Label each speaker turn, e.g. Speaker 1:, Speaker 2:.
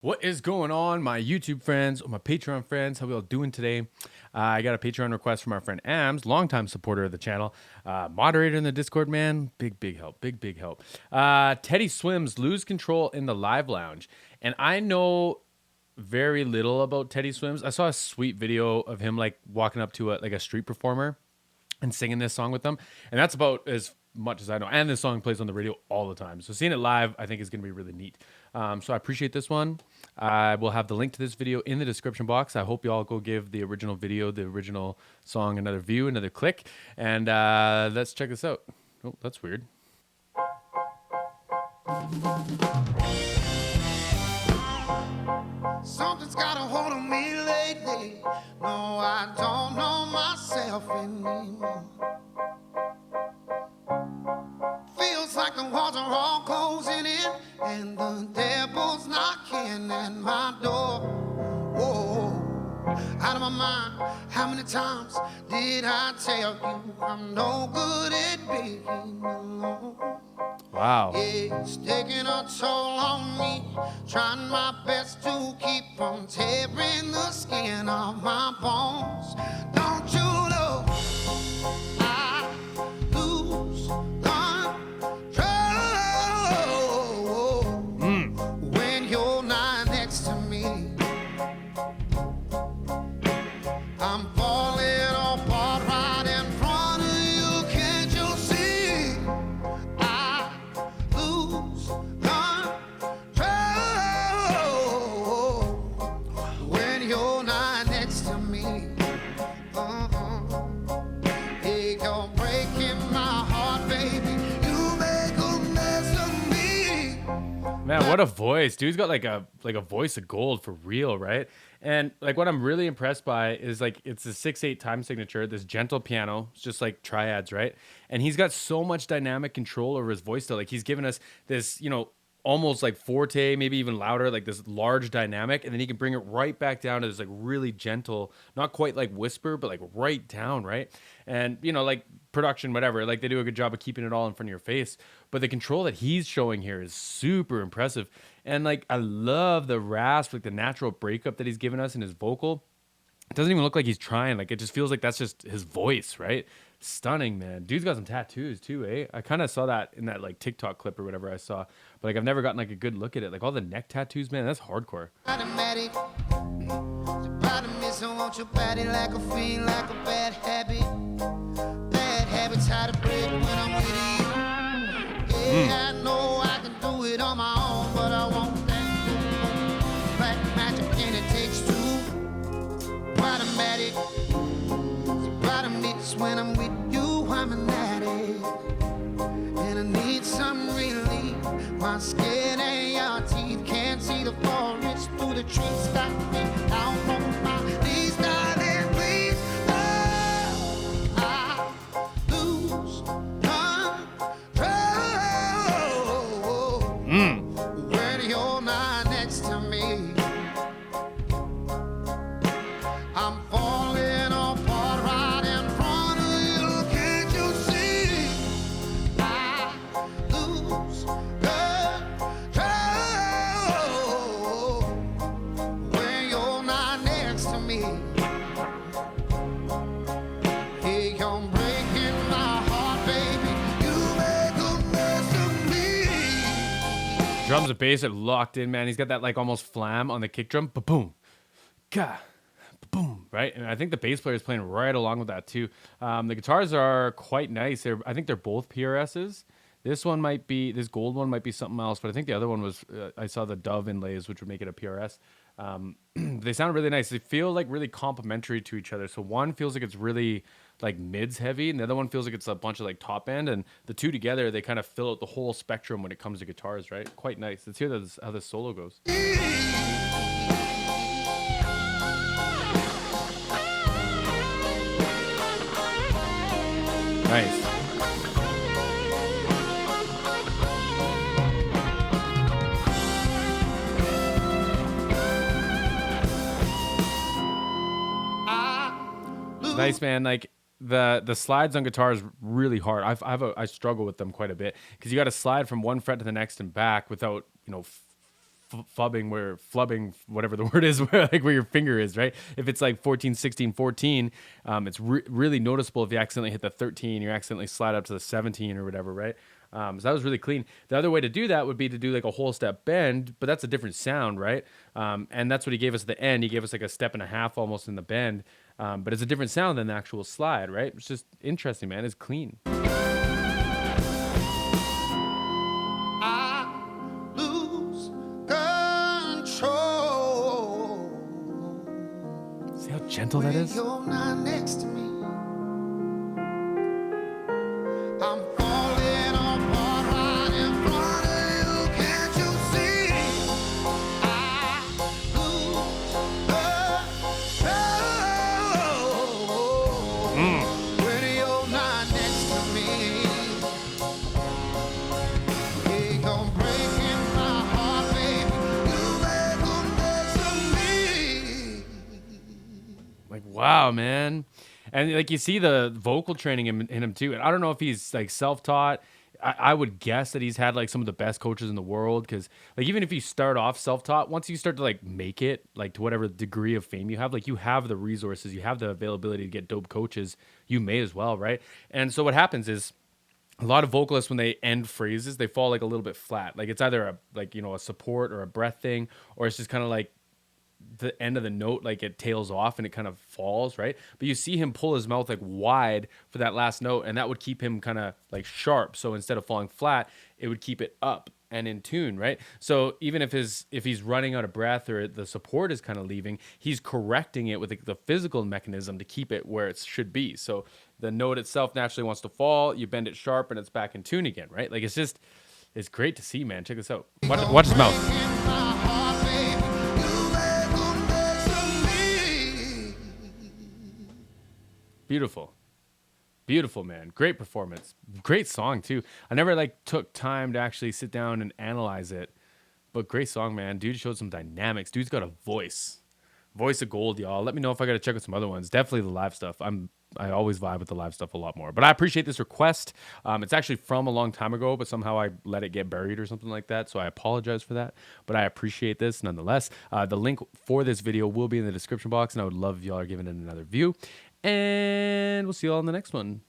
Speaker 1: What is going on, my YouTube friends or my Patreon friends? How we all doing today? I got a Patreon request from our friend Ams, longtime supporter of the channel, moderator in the Discord, man. Big help, big help. Teddy SWIMS lose control in the live lounge. And I know very little about Teddy SWIMS. I saw a sweet video of him like walking up to a street performer and singing this song with them. And that's about as much as I know. And this song plays on the radio all the time. So seeing it live, I think is going to be really neat. So I appreciate this one. I will have the link to this video in the description box. I hope you all go give the original video, the original song, another view, another click. And let's check this out. Oh, that's weird.
Speaker 2: Something's got a hold on me lately. No, I don't know myself anymore. Feels like the walls are all closing in, and the devil's knocking at my door. Whoa, out of my mind. How many times did I tell you I'm no good at being alone?
Speaker 1: Wow.
Speaker 2: Yeah, it's taking a toll on me, trying my best to keep from tearing the skin off my bones. Don't you know I lose control when you're not next to me? I'm falling apart right in front of you, can't you see? I lose control when you're not next to me. Hey, you're breaking my heart, baby. You make a mess of me.
Speaker 1: Man, what a voice. Dude's got like a voice of gold for real, right? And like what I'm really impressed by is like it's a 6/8 time signature, this gentle piano. It's just like triads, right? And he's got so much dynamic control over his voice still. Like he's given us this, almost like forte, maybe even louder, like this large dynamic, and then he can bring it right back down to this like really gentle, not quite like whisper, but like right down, right? And like production, whatever, like they do a good job of keeping it all in front of your face. But the control that he's showing here is super impressive. And like I love the rasp, like the natural breakup that he's given us in his vocal. It doesn't even look like he's trying. Like it just feels like that's just his voice, right? Stunning, man. Dude's got some tattoos too, eh? I kind of saw that in that like TikTok clip or whatever I saw, but like I've never gotten like a good look at it. Like all the neck tattoos, man, that's hardcore.
Speaker 2: Automatic. The bottom is I want your body like a fiend, like a bad habit. Bad habits hard to break when I'm with you. Yeah, I know I can do it on my own, but I want that black magic and it takes two. Automatic. The bottom is when I'm with you, I'm an addict. And I need some relief. My skin and your teeth can't see the forest through the trees. Got me down on my knees, darling, please. Oh, I lose control when you're not next to me. I'm falling apart right in front of you, can't you see? I lose control when you're not next to me. Hey, you're breaking my heart, baby. You make a mess of me.
Speaker 1: Drums and bass are locked in, man. He's got that like almost flam on the kick drum. Ba-boom. Ka. Boom, right? And I think the bass player is playing right along with that too. The guitars are quite nice. I think they're both PRSs. This gold one might be something else, but I think the other one was, I saw the dove inlays, which would make it a PRS. They sound really nice. They feel like really complementary to each other. So one feels like it's really like mids heavy, and the other one feels like it's a bunch of like top end, and the two together, they kind of fill out the whole spectrum when it comes to guitars, right? Quite nice. Let's hear how this solo goes. Nice. Nice, man. Like the slides on guitar is really hard. I struggle with them quite a bit because you got to slide from one fret to the next and back without flubbing, whatever the word is, where like where your finger is, right? If it's like 14, 16, 14, it's really noticeable if you accidentally hit the 13, you accidentally slide up to the 17 or whatever, right? So that was really clean. The other way to do that would be to do like a whole step bend, but that's a different sound, right? And that's what he gave us at the end. He gave us like a step and a half almost in the bend, but it's a different sound than the actual slide, right? It's just interesting, man. It's clean.
Speaker 2: I lose control.
Speaker 1: See how gentle that is?
Speaker 2: You're not next to me. I'm falling apart right in front of you. Can't you see? I lose control when you're not next to me. Yeah, you're breaking my heart, baby. You make a mess of me.
Speaker 1: Like, wow, man. And like you see the vocal training in him too. And I don't know if he's like self-taught. I would guess that he's had like some of the best coaches in the world, because like even if you start off self-taught, once you start to like make it like to whatever degree of fame you have, like you have the resources, you have the availability to get dope coaches, you may as well, right? And so what happens is a lot of vocalists, when they end phrases, they fall like a little bit flat. Like it's either a like, you know, a support or a breath thing, or it's just kind of like the end of the note, like it tails off and it kind of falls, right? But you see him pull his mouth like wide for that last note, and that would keep him kind of like sharp. So instead of falling flat, it would keep it up and in tune, right? So even if he's running out of breath or the support is kind of leaving, he's correcting it with the physical mechanism to keep it where it should be. So the note itself naturally wants to fall, you bend it sharp, and it's back in tune again, right? Like it's great to see, man. Check this out. Watch his mouth. Beautiful. Beautiful, man. Great performance. Great song too. I never like took time to actually sit down and analyze it, but great song, man. Dude showed some dynamics. Dude's got a voice. Voice of gold, y'all. Let me know if I got to check out some other ones. Definitely the live stuff. I always vibe with the live stuff a lot more. But I appreciate this request. It's actually from a long time ago, but somehow I let it get buried or something like that. So I apologize for that. But I appreciate this nonetheless. The link for this video will be in the description box, and I would love if y'all are giving it another view. And we'll see you all in the next one.